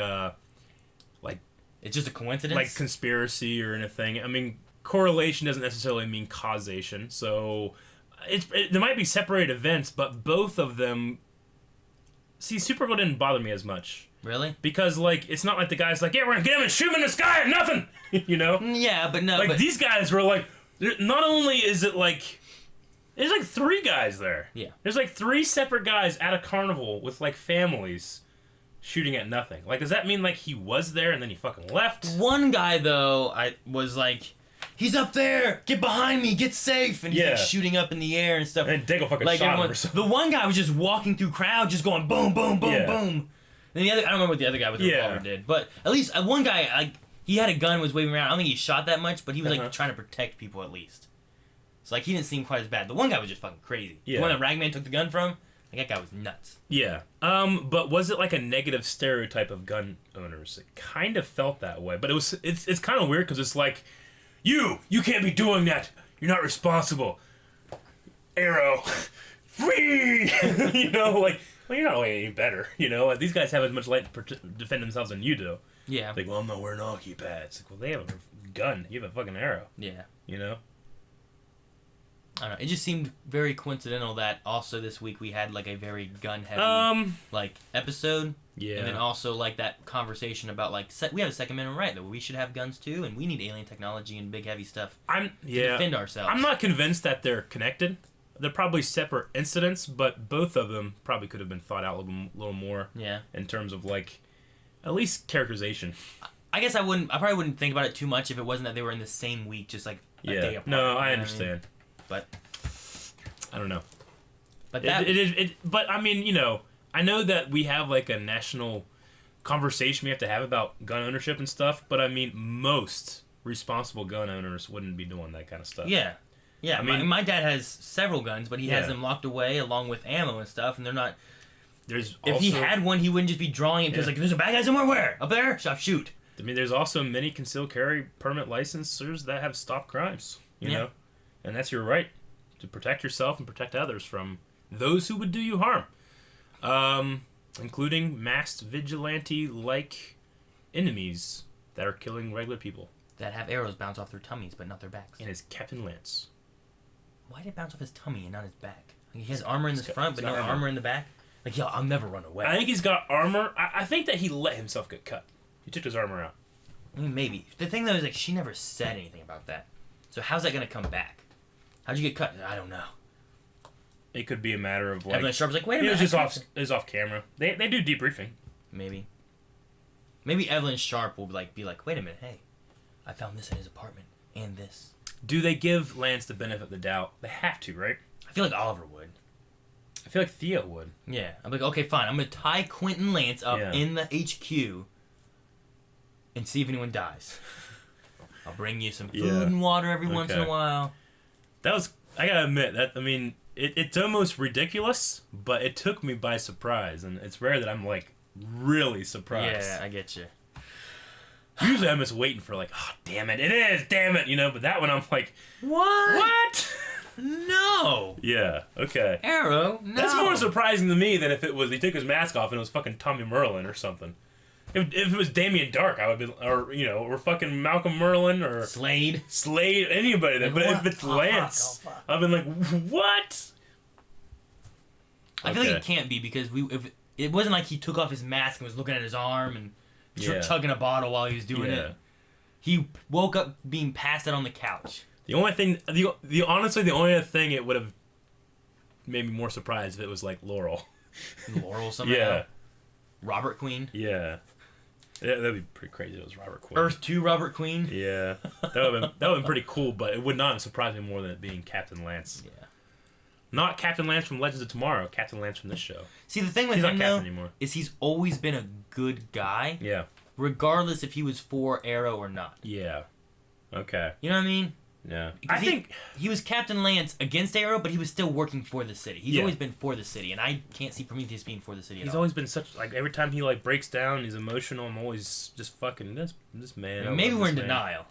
[SPEAKER 1] It's just a coincidence.
[SPEAKER 2] like conspiracy or anything. I mean, correlation doesn't necessarily mean causation. So there might be separated events, but both of them. See, Supergirl didn't bother me as much.
[SPEAKER 1] Really?
[SPEAKER 2] Because, like, it's not like the guy's like, yeah, we're gonna get him and shoot him in the sky at nothing! You know?
[SPEAKER 1] Yeah, but no.
[SPEAKER 2] Like,
[SPEAKER 1] but,
[SPEAKER 2] these guys were like, not only is it like, there's like 3 guys there.
[SPEAKER 1] Yeah.
[SPEAKER 2] There's like 3 separate guys at a carnival with like families shooting at nothing. Like, does that mean like he was there and then he fucking left?
[SPEAKER 1] one guy though, I was like, he's up there, get behind me, get safe, and he's like
[SPEAKER 2] Yeah.
[SPEAKER 1] shooting up in the air and stuff.
[SPEAKER 2] And then Diggle fucking
[SPEAKER 1] Like
[SPEAKER 2] shot him
[SPEAKER 1] everyone,
[SPEAKER 2] or something.
[SPEAKER 1] the one guy was just walking through crowd, just going boom, boom, boom,
[SPEAKER 2] Yeah.
[SPEAKER 1] boom. And the other, I don't remember what the other guy with the
[SPEAKER 2] Yeah.
[SPEAKER 1] revolver did, but at least one guy, like, he had a gun, was waving around. I don't think he shot that much, but he was
[SPEAKER 2] Uh-huh.
[SPEAKER 1] like trying to protect people at least. So like he didn't seem quite as bad. The one guy was just fucking crazy.
[SPEAKER 2] Yeah.
[SPEAKER 1] The one that Ragman took the gun from, like that guy was nuts.
[SPEAKER 2] Yeah. But was it like a negative stereotype of gun owners? It kind of felt that way. But it's kind of weird because it's like, you can't be doing that. You're not responsible. Arrow. Free! You know, like, well, you're not any better. You know, like, these guys have as much light to defend themselves than you do.
[SPEAKER 1] Yeah.
[SPEAKER 2] Like, well, I'm not wearing hockey pads. Like, well, they have a gun. You have a fucking arrow.
[SPEAKER 1] Yeah.
[SPEAKER 2] You know?
[SPEAKER 1] I don't know. It just seemed very coincidental that also this week we had like a very gun heavy like episode.
[SPEAKER 2] Yeah.
[SPEAKER 1] And then also like that conversation about like we have a Second Amendment right that we should have guns too, and we need alien technology and big heavy stuff to defend ourselves.
[SPEAKER 2] I'm not convinced that they're connected. They're probably separate incidents, but both of them probably could have been thought out a little more.
[SPEAKER 1] Yeah.
[SPEAKER 2] In terms of like, at least characterization.
[SPEAKER 1] I guess I probably wouldn't think about it too much if it wasn't that they were in the same week, just like a day apart.
[SPEAKER 2] No,
[SPEAKER 1] you know
[SPEAKER 2] I
[SPEAKER 1] what
[SPEAKER 2] understand.
[SPEAKER 1] mean? But
[SPEAKER 2] I don't know.
[SPEAKER 1] But that
[SPEAKER 2] But I mean, you know, I know that we have like a national conversation we have to have about gun ownership and stuff, but I mean, most responsible gun owners wouldn't be doing that kind of stuff.
[SPEAKER 1] Yeah. Yeah,
[SPEAKER 2] I mean,
[SPEAKER 1] my dad has several guns, but he has
[SPEAKER 2] Yeah.
[SPEAKER 1] them locked away along with ammo and stuff, and they're not.
[SPEAKER 2] There's
[SPEAKER 1] If
[SPEAKER 2] also,
[SPEAKER 1] he had one, he wouldn't just be drawing it because
[SPEAKER 2] Yeah.
[SPEAKER 1] like, there's a bad guy somewhere. Where? Up there? Shall shoot.
[SPEAKER 2] I mean, there's also many concealed carry permit licensors that have stopped crimes. You know, and that's your right to protect yourself and protect others from those who would do you harm, including masked vigilante-like enemies that are killing regular people.
[SPEAKER 1] That have arrows bounce off their tummies, but not their backs.
[SPEAKER 2] And it's Captain Lance.
[SPEAKER 1] Why did it bounce off his tummy and not his back? Like, he has armor in the front, but
[SPEAKER 2] he's
[SPEAKER 1] no
[SPEAKER 2] got armor.
[SPEAKER 1] armor in the back. Like, yo, I'll never run away.
[SPEAKER 2] I think he's got armor. I think that he let himself get cut. He took his armor out.
[SPEAKER 1] I mean, maybe. The thing though is like she never said anything about that. So how's that gonna come back? How'd you get cut? I don't know.
[SPEAKER 2] It could be a matter of like
[SPEAKER 1] Evelyn Sharp's like, wait a
[SPEAKER 2] he
[SPEAKER 1] minute.
[SPEAKER 2] was just off camera. They do debriefing.
[SPEAKER 1] Maybe Evelyn Sharp will be like, wait a minute, hey, I found this in his apartment and this.
[SPEAKER 2] Do they give Lance the benefit of the doubt? They have to, right?
[SPEAKER 1] I feel like Oliver would.
[SPEAKER 2] I feel like Theo would.
[SPEAKER 1] Yeah, I'm like, okay, fine. I'm gonna tie Quentin Lance up
[SPEAKER 2] Yeah.
[SPEAKER 1] in the HQ and see if anyone dies. I'll bring you some food
[SPEAKER 2] Yeah.
[SPEAKER 1] and water every once in a
[SPEAKER 2] Okay.
[SPEAKER 1] while.
[SPEAKER 2] That was, I gotta admit, that, I mean, it's almost ridiculous, but it took me by surprise, and it's rare that I'm, like, really surprised.
[SPEAKER 1] Yeah, I get you.
[SPEAKER 2] Usually I'm just waiting for, like, oh, damn it, you know, but that one I'm like, what?
[SPEAKER 1] No!
[SPEAKER 2] Yeah, okay.
[SPEAKER 1] Arrow? No.
[SPEAKER 2] That's more surprising to me than if it was, he took his mask off and it was fucking Tommy Merlin or something. If it was Damien Dark, I would be, or, you know, or fucking Malcolm Merlin, or
[SPEAKER 1] Slade.
[SPEAKER 2] anybody. But if it's Lance, I've been like, what?
[SPEAKER 1] I feel like
[SPEAKER 2] Okay.
[SPEAKER 1] it can't be because if it wasn't like he took off his mask and was looking at his arm and
[SPEAKER 2] Yeah.
[SPEAKER 1] chugging a bottle while he was doing
[SPEAKER 2] Yeah.
[SPEAKER 1] it. He woke up being passed out on the couch.
[SPEAKER 2] The only thing, the honestly, the only thing it would have made me more surprised if it was like Laurel.
[SPEAKER 1] Laurel somehow.
[SPEAKER 2] Yeah,
[SPEAKER 1] Robert Queen.
[SPEAKER 2] yeah, that'd be pretty crazy. If it was Robert Quinn.
[SPEAKER 1] Earth 2 Robert Queen.
[SPEAKER 2] Yeah, that would have been pretty cool, but it would not have surprised me more than it being Captain Lance.
[SPEAKER 1] Yeah.
[SPEAKER 2] Not Captain Lance from Legends of Tomorrow. Captain Lance from this show.
[SPEAKER 1] See, the thing with
[SPEAKER 2] He's not
[SPEAKER 1] him
[SPEAKER 2] Captain
[SPEAKER 1] though
[SPEAKER 2] anymore.
[SPEAKER 1] is he's always been a good guy,
[SPEAKER 2] Yeah,
[SPEAKER 1] regardless if he was for Arrow or not.
[SPEAKER 2] yeah, okay,
[SPEAKER 1] You know what I mean?
[SPEAKER 2] yeah.
[SPEAKER 1] Because
[SPEAKER 2] I think
[SPEAKER 1] he was Captain Lance against Arrow, but he was still working for the city. He's
[SPEAKER 2] Yeah.
[SPEAKER 1] always been for the city, and I can't see Prometheus being for the city at
[SPEAKER 2] he's
[SPEAKER 1] all.
[SPEAKER 2] always been such like every time he like breaks down, he's emotional. I'm always just fucking this man. I
[SPEAKER 1] Maybe
[SPEAKER 2] love
[SPEAKER 1] we're in
[SPEAKER 2] this man.
[SPEAKER 1] denial,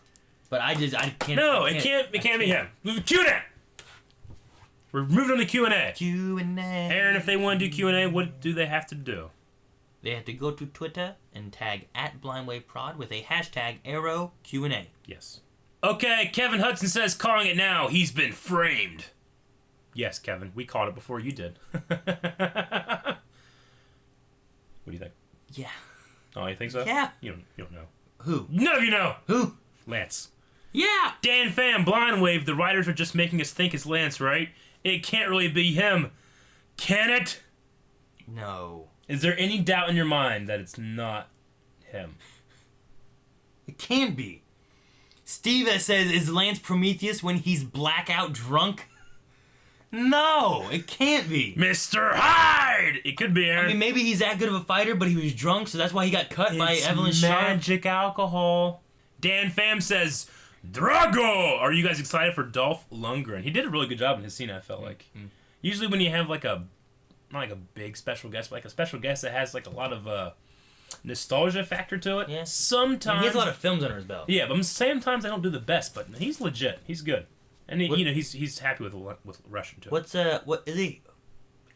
[SPEAKER 1] but I can't.
[SPEAKER 2] No,
[SPEAKER 1] I
[SPEAKER 2] it can't be him.
[SPEAKER 1] can't.
[SPEAKER 2] Q&A. We're moving on to Q&A.
[SPEAKER 1] Q&A.
[SPEAKER 2] Aaron, if they want to do Q&A, what do they have to do?
[SPEAKER 1] They have to go to Twitter and tag @BlindWaveProd with a hashtag Arrow Q&A.
[SPEAKER 2] Yes. Okay, Kevin Hudson says, calling it now. He's been framed. Yes, Kevin, we called it before you did. What do you think?
[SPEAKER 1] Yeah.
[SPEAKER 2] Oh, you think so?
[SPEAKER 1] Yeah.
[SPEAKER 2] You don't know.
[SPEAKER 1] Who?
[SPEAKER 2] None of you know.
[SPEAKER 1] Who?
[SPEAKER 2] Lance.
[SPEAKER 1] Yeah.
[SPEAKER 2] Dan Pham, Blind Wave. The writers are just making us think it's Lance, right? It can't really be him. Can it?
[SPEAKER 1] No.
[SPEAKER 2] Is there any doubt in your mind that it's not him?
[SPEAKER 1] It can be. Steve says, is Lance Prometheus when he's blackout drunk? No, it can't be.
[SPEAKER 2] Mr. Hyde! It could be Aaron.
[SPEAKER 1] I mean, maybe he's that good of a fighter, but he was drunk, so that's why he got cut by
[SPEAKER 2] It's
[SPEAKER 1] Evelyn Sharp.
[SPEAKER 2] magic alcohol. Dan Pham says, Drago! Are you guys excited for Dolph Lundgren? He did a really good job in his scene, I felt like.
[SPEAKER 1] Mm-hmm.
[SPEAKER 2] Usually when you have like a, not like a big special guest, but like a special guest that has like a lot of nostalgia factor to it.
[SPEAKER 1] Yeah.
[SPEAKER 2] Sometimes.
[SPEAKER 1] He has a lot of films under his belt.
[SPEAKER 2] Yeah, but sometimes I don't do the best, but he's legit. He's good. And he,
[SPEAKER 1] What-
[SPEAKER 2] he's happy with Russian too.
[SPEAKER 1] What is he?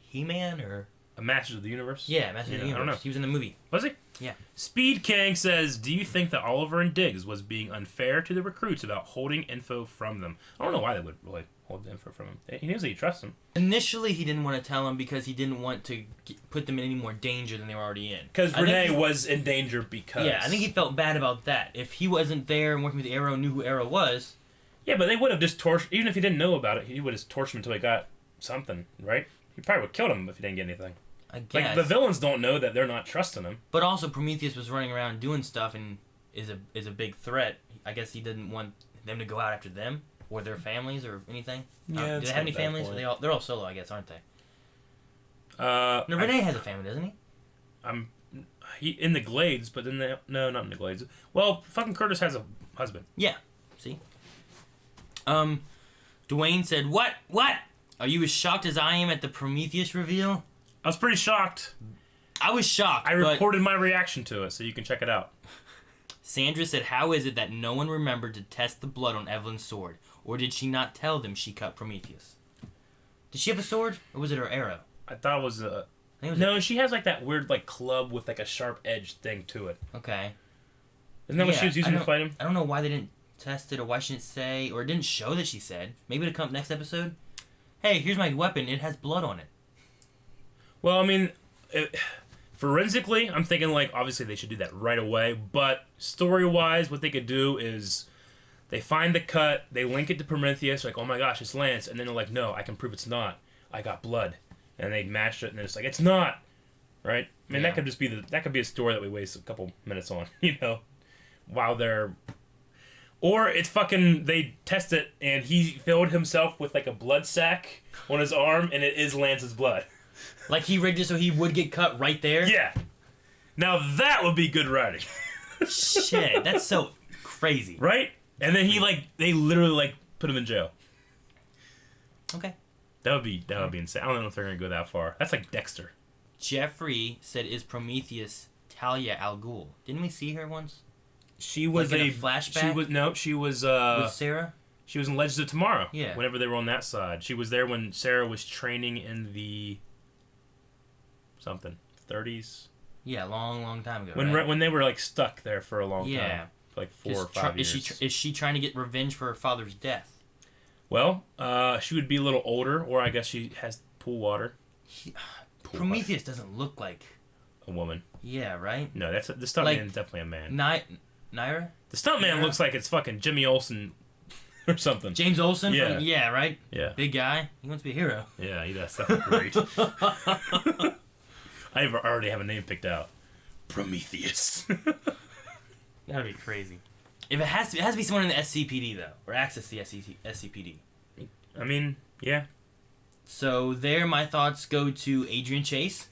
[SPEAKER 1] He-Man or?
[SPEAKER 2] A Masters of the Universe?
[SPEAKER 1] Yeah, Masters of the
[SPEAKER 2] I don't
[SPEAKER 1] Universe.
[SPEAKER 2] know.
[SPEAKER 1] He was in the movie.
[SPEAKER 2] Was he?
[SPEAKER 1] Yeah.
[SPEAKER 2] Speed King says, do you think that Oliver and Diggs was being unfair to the recruits about holding info from them? I don't know why they would really hold the info from him. He knows that you trust him.
[SPEAKER 1] Initially, he didn't want to tell him because he didn't want to put them in any more danger than they were already in.
[SPEAKER 2] Because
[SPEAKER 1] I think
[SPEAKER 2] Renee
[SPEAKER 1] he-
[SPEAKER 2] was in danger because...
[SPEAKER 1] Yeah, I think he felt bad about that. If he wasn't there and working with Arrow and knew who Arrow was...
[SPEAKER 2] Yeah, but they would have just tortured... Even if he didn't know about it, he would have tortured him until he got something, right? He probably would have killed him if he didn't get anything.
[SPEAKER 1] I guess.
[SPEAKER 2] Like, the villains don't know that they're not trusting him.
[SPEAKER 1] But also, Prometheus was running around doing stuff and is a big threat. I guess he didn't want them to go out after them or their families or anything.
[SPEAKER 2] Yeah,
[SPEAKER 1] Do
[SPEAKER 2] that's
[SPEAKER 1] they have
[SPEAKER 2] not
[SPEAKER 1] any
[SPEAKER 2] a bad
[SPEAKER 1] families?
[SPEAKER 2] point.
[SPEAKER 1] They're all solo, I guess, aren't they?
[SPEAKER 2] No,
[SPEAKER 1] No, Renee has a family, doesn't he?
[SPEAKER 2] He in the Glades, but then no, not in the Glades. Well, fucking Curtis has a husband.
[SPEAKER 1] Yeah. See? Dwayne said, What? Are you as shocked as I am at the Prometheus reveal?
[SPEAKER 2] I was pretty shocked.
[SPEAKER 1] I was shocked.
[SPEAKER 2] I
[SPEAKER 1] but
[SPEAKER 2] recorded my reaction to it, so you can check it out.
[SPEAKER 1] Sandra said, How is it that no one remembered to test the blood on Evelyn's sword? Or did she not tell them she cut Prometheus? Did she have a sword? Or was it her arrow?
[SPEAKER 2] I thought it was a...
[SPEAKER 1] I think it was
[SPEAKER 2] No, she has like that weird like club with like a sharp edge thing to it.
[SPEAKER 1] Okay.
[SPEAKER 2] Isn't that what
[SPEAKER 1] Yeah,
[SPEAKER 2] she was using
[SPEAKER 1] I
[SPEAKER 2] to fight him?
[SPEAKER 1] I don't know why they didn't test it or why she didn't say, or it didn't show that she said. Maybe it'll come next episode. Hey, here's my weapon. It has blood on it.
[SPEAKER 2] Well, I mean, forensically, I'm thinking like obviously they should do that right away. But story-wise, what they could do is they find the cut, they link it to Prometheus, like, oh my gosh, it's Lance, and then they're like, no, I can prove it's not. I got blood, and they match it, and then it's like it's not, right? I mean,
[SPEAKER 1] Yeah.
[SPEAKER 2] that could just be that could be a story that we waste a couple minutes on, you know, while they're. Or it's fucking, they test it, and he filled himself with, like, a blood sack on his arm, and it is Lance's blood.
[SPEAKER 1] Like he rigged it so he would get cut right there?
[SPEAKER 2] Yeah. Now that would be good writing.
[SPEAKER 1] Shit, that's so crazy.
[SPEAKER 2] Right? And then they literally, like, put him in jail.
[SPEAKER 1] Okay.
[SPEAKER 2] That would be insane. I don't know if they're going to go that far. That's like Dexter.
[SPEAKER 1] Jeffrey said, Is Prometheus Talia al Ghul? Didn't we see her once?
[SPEAKER 2] She was
[SPEAKER 1] Like in a flashback?
[SPEAKER 2] She was
[SPEAKER 1] With Sarah?
[SPEAKER 2] she was in Legends of Tomorrow.
[SPEAKER 1] Yeah.
[SPEAKER 2] Whenever they were on that side. She was there when Sarah was training in the something 30s.
[SPEAKER 1] Yeah, long time ago.
[SPEAKER 2] When
[SPEAKER 1] right?
[SPEAKER 2] when they were like stuck there for a long
[SPEAKER 1] Yeah.
[SPEAKER 2] time. For like 4 or
[SPEAKER 1] Just
[SPEAKER 2] 5 years.
[SPEAKER 1] Is she trying to get revenge for her father's death?
[SPEAKER 2] Well, she would be a little older, or I guess she has pool water. Pool
[SPEAKER 1] Prometheus doesn't look like.
[SPEAKER 2] water. A woman.
[SPEAKER 1] Yeah, right?
[SPEAKER 2] No, the stuntman
[SPEAKER 1] Like-
[SPEAKER 2] is definitely a man.
[SPEAKER 1] Naira?
[SPEAKER 2] The stuntman
[SPEAKER 1] Yeah.
[SPEAKER 2] looks like it's fucking Jimmy Olsen or something.
[SPEAKER 1] James Olsen?
[SPEAKER 2] Yeah.
[SPEAKER 1] Yeah, right?
[SPEAKER 2] Yeah.
[SPEAKER 1] Big guy. He wants to be a hero.
[SPEAKER 2] Yeah, he does. That's great. I already have a name picked out. Prometheus.
[SPEAKER 1] That'd be crazy. If it has to be someone in the SCPD though, or access the SCPD.
[SPEAKER 2] I mean, yeah.
[SPEAKER 1] So there, my thoughts go to Adrian Chase,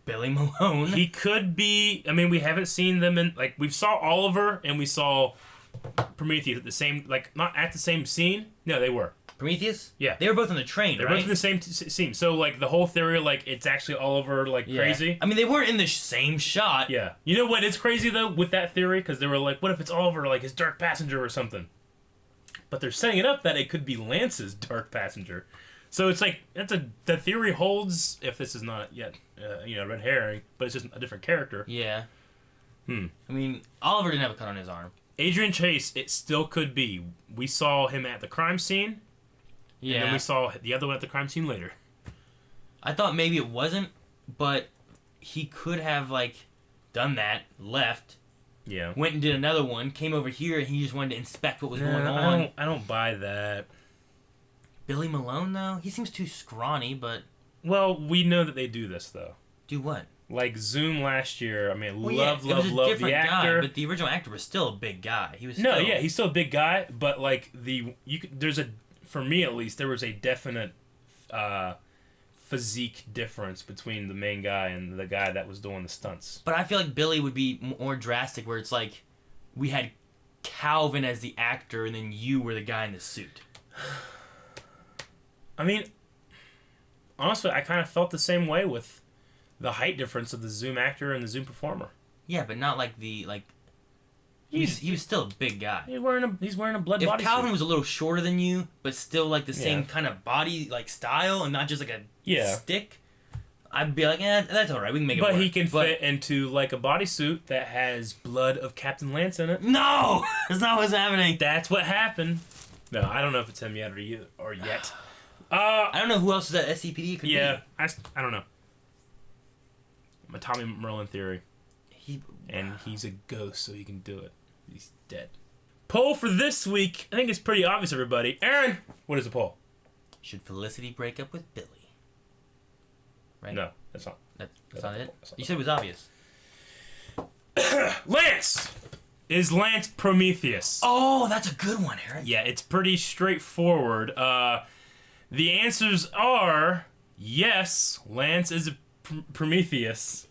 [SPEAKER 1] Billy Malone.
[SPEAKER 2] He could be. I mean, we haven't seen them in like we saw Oliver and we saw Prometheus at the same not at the same scene. No, they were.
[SPEAKER 1] Prometheus?
[SPEAKER 2] Yeah.
[SPEAKER 1] They were both on the train,
[SPEAKER 2] They're
[SPEAKER 1] right?
[SPEAKER 2] both in the same scene. So like the whole theory, like it's actually Oliver, like
[SPEAKER 1] Yeah.
[SPEAKER 2] crazy.
[SPEAKER 1] I mean, they weren't in the same shot.
[SPEAKER 2] Yeah. You know what is crazy though with that theory? Because they were like, what if it's Oliver, like his dark passenger or something? But they're setting it up that it could be Lance's dark passenger. So it's like the theory holds if this is not yet red herring, but it's just a different character.
[SPEAKER 1] Yeah. I mean, Oliver didn't have a cut on his arm.
[SPEAKER 2] Adrian Chase, it still could be. We saw him at the crime scene.
[SPEAKER 1] Yeah.
[SPEAKER 2] And then we saw the other one at the crime scene later.
[SPEAKER 1] I thought maybe it wasn't, but he could have done that, left,
[SPEAKER 2] Yeah.
[SPEAKER 1] went and did another one, came over here, and he just wanted to inspect what was going on.
[SPEAKER 2] I don't buy that.
[SPEAKER 1] Billy Malone though, he seems too scrawny, but
[SPEAKER 2] Well, we know that they do this though.
[SPEAKER 1] do what?
[SPEAKER 2] Like Zoom last year. I mean,
[SPEAKER 1] Well,
[SPEAKER 2] love
[SPEAKER 1] it was a
[SPEAKER 2] the
[SPEAKER 1] different
[SPEAKER 2] actor.
[SPEAKER 1] guy, but the original actor was still a big guy. He was
[SPEAKER 2] No,
[SPEAKER 1] still,
[SPEAKER 2] yeah, he's still a big guy, but like for me at least, there was a definite physique difference between the main guy and the guy that was doing the stunts.
[SPEAKER 1] But I feel like Billy would be more drastic, where it's like we had Calvin as the actor and then you were the guy in the suit?
[SPEAKER 2] I mean, honestly, I kind of felt the same way with the height difference of the Zoom actor and the Zoom performer.
[SPEAKER 1] Yeah, but not like the he was still a big guy.
[SPEAKER 2] He's wearing a blood
[SPEAKER 1] If
[SPEAKER 2] bodysuit.
[SPEAKER 1] Calvin was a little shorter than you, but still like the same
[SPEAKER 2] Yeah.
[SPEAKER 1] kind of body like style and not just like a
[SPEAKER 2] Yeah.
[SPEAKER 1] stick, I'd be like, that's all right. We can make it work.
[SPEAKER 2] But he can fit into like a bodysuit that has blood of Captain Lance in it.
[SPEAKER 1] No, that's not what's happening.
[SPEAKER 2] That's what happened. No, I don't know if it's him yet or yet.
[SPEAKER 1] I don't know who else is at SCPD. Could
[SPEAKER 2] Yeah,
[SPEAKER 1] be.
[SPEAKER 2] I don't know. My Tommy Merlin theory. And he's a ghost, so he can do it. He's dead. Poll for this week. I think it's pretty obvious, everybody. Aaron, what is the poll?
[SPEAKER 1] Should Felicity break up with Billy? Right?
[SPEAKER 2] No, that's not.
[SPEAKER 1] That's not it.
[SPEAKER 2] That's not
[SPEAKER 1] You said it was obvious.
[SPEAKER 2] Lance! Is Lance Prometheus?
[SPEAKER 1] Oh, that's a good one, Aaron.
[SPEAKER 2] Yeah, it's pretty straightforward. The answers are yes, Lance is a Prometheus.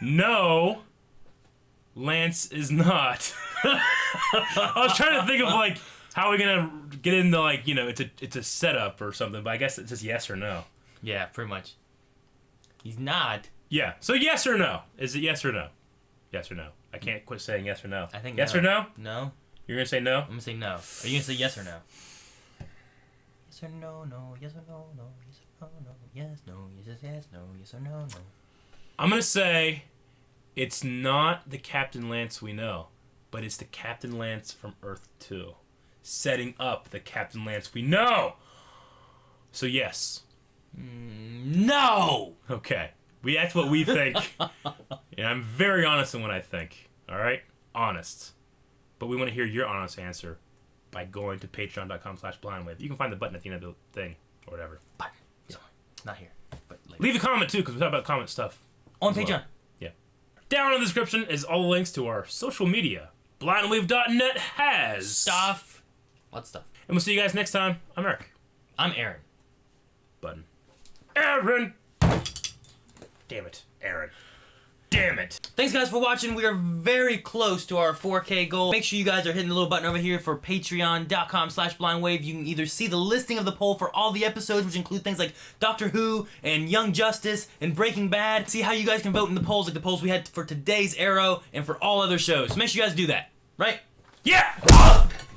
[SPEAKER 2] No, Lance is not. I was trying to think of like how we're gonna get into like it's a setup or something, but I guess it's just yes or no.
[SPEAKER 1] Yeah, pretty much. He's not.
[SPEAKER 2] Yeah. So yes or no? Is it yes or no? Yes or no? I can't quit saying yes or no.
[SPEAKER 1] I think
[SPEAKER 2] yes
[SPEAKER 1] no.
[SPEAKER 2] or no?
[SPEAKER 1] No.
[SPEAKER 2] You're gonna say no?
[SPEAKER 1] I'm gonna say no. Are you gonna say yes or no? Yes or no, no, yes or no, no, yes or no, no, yes, no, yes, yes, no, yes or no, no.
[SPEAKER 2] I'm gonna say it's not the Captain Lance we know, but it's the Captain Lance from Earth 2, setting up the Captain Lance we know. So yes.
[SPEAKER 1] No.
[SPEAKER 2] Okay. That's what we think. And I'm very honest in what I think. All right? Honest. But we want to hear your honest answer by going to patreon.com/blindwave. You can find the button at the end of the thing or whatever.
[SPEAKER 1] But not here. But later.
[SPEAKER 2] Leave a comment too, because we talk about comment stuff.
[SPEAKER 1] On
[SPEAKER 2] as well.
[SPEAKER 1] Patreon.
[SPEAKER 2] Yeah. Down in the description is all the links to our social media. Blindwave.net has
[SPEAKER 1] Stuff. What stuff?
[SPEAKER 2] And we'll see you guys next time. I'm Eric.
[SPEAKER 1] I'm Aaron.
[SPEAKER 2] Button. Aaron! Damn it. Aaron. Damn it.
[SPEAKER 1] Thanks guys for watching. We are very close to our 4K goal. Make sure you guys are hitting the little button over here for patreon.com/blindwave. You can either see the listing of the poll for all the episodes, which include things like Doctor Who and Young Justice and Breaking Bad. See how you guys can vote in the polls, like the polls we had for today's Arrow and for all other shows. So make sure you guys do that. Right?
[SPEAKER 2] Yeah!